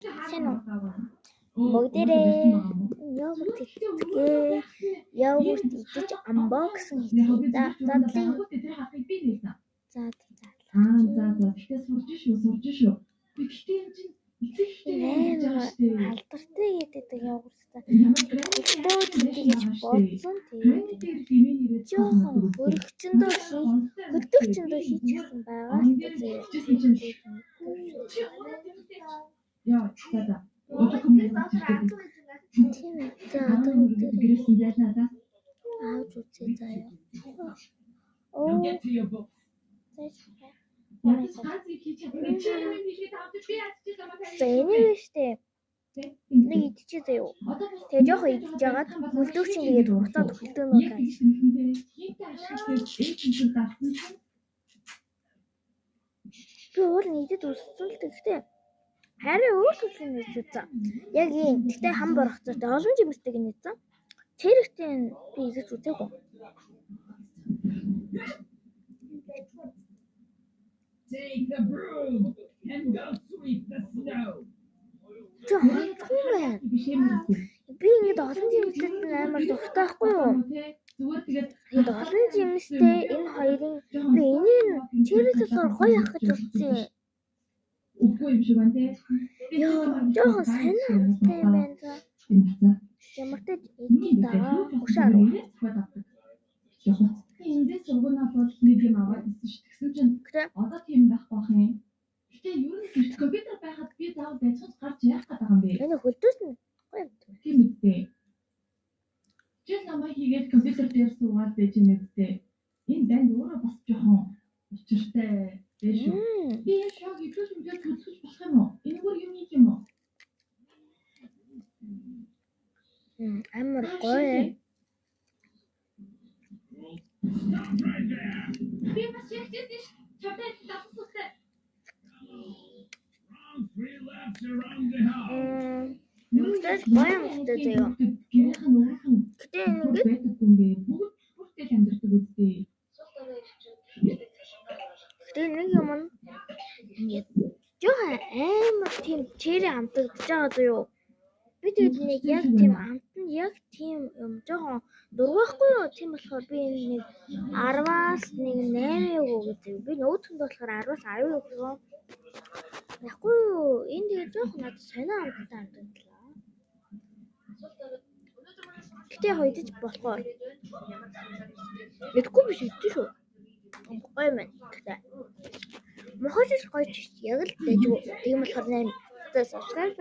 Сайн уу? Бүгдээрээ йогурт идчихээ. Йогурт идэж unboxing хийх. За задлаа. За. Тэгтээ сурж шүү. Гэхдээ энэ чинь алдартай гэдэг йогурттай. Хөдөөд гэж бодсон. Тэгээд жоохон хөргөчөндөө хийчихсэн байгаа. Яа, за. Тийм аавч үзээ заяа. За энэ штэ. Нэг идчихээ заяа. Тэгээ жоохон идчихэж жагаад хөлдөг чинь тэгээд буцаад хөлдөөнөө гайж. Би уул нийтэд үссэн л гэхдээ харин өөр юм үзсэн. Яг ийм. Гэтэ хам борохцоотой олон жимстэй гинэсэн. Тэрэгтэй би идэж үзээгүй. Take the broom and go sweep the snow. Би ингэж олон жимстэй амар дуртай байхгүй юу? Тэгээд олон жимстэй энэ хоёрын би энийг чирээсээ гоё ах гэж утсан. Үгүй юм шиг байна те. Яа, жоохон сайн амттай юм байна. Ямар ч эдийн даа хөшөө. Эндээ сургуунаа бол нэг юм аваад ирсэн шүү. Тэгсэн чинь одоо тийм байхгүй бах юм. Гэтэ юу нэг компьютер байхад би заавал байцгаж гарч яах гэдэг юм бэ? Энэ хөлдөөс нь гоё юм. Тийм үстэй. Чи намайг хийгээд компьютер дээр суугаад байж юм үстэй. Энэ банд өөрөө бас жоохон учиртай байж шүү. Би шог идэж мэдээ төлөвлөж болох юм уу? Энэ бүр юм юм уу? Амар гоё. Би бас яхчихсэн ш. Чамтай давсахтай. Мөстэй гоё мөстэй заяа. Гэтэ ингэж байдаггүй юм бэ? Бүгд бүртэл амьдэрдэг үстэй. Гэтэ нэг юм ингэж жоохон амар тийм чирээ амтагдаж байгаа заяа. Би тэгээд нэг яг тийм амт нь яг тийм юм жоохон дургахгүй юу? Тийм болохоор би нэг 10-аас нэг 8 өгөө. Би нөөцөнд болохоор 10-аас 10 өгөө. Яахгүй юу? Энэ тэгээд жоохон надад сонио амттай амтагдлаа. Гэтэ хоёдож болохоор мэдгүй биш үү шүү. Гоё юм. Гэтэ мохож гоё ч яг л дэжгүй. Тийм болохоор 8. За subscribe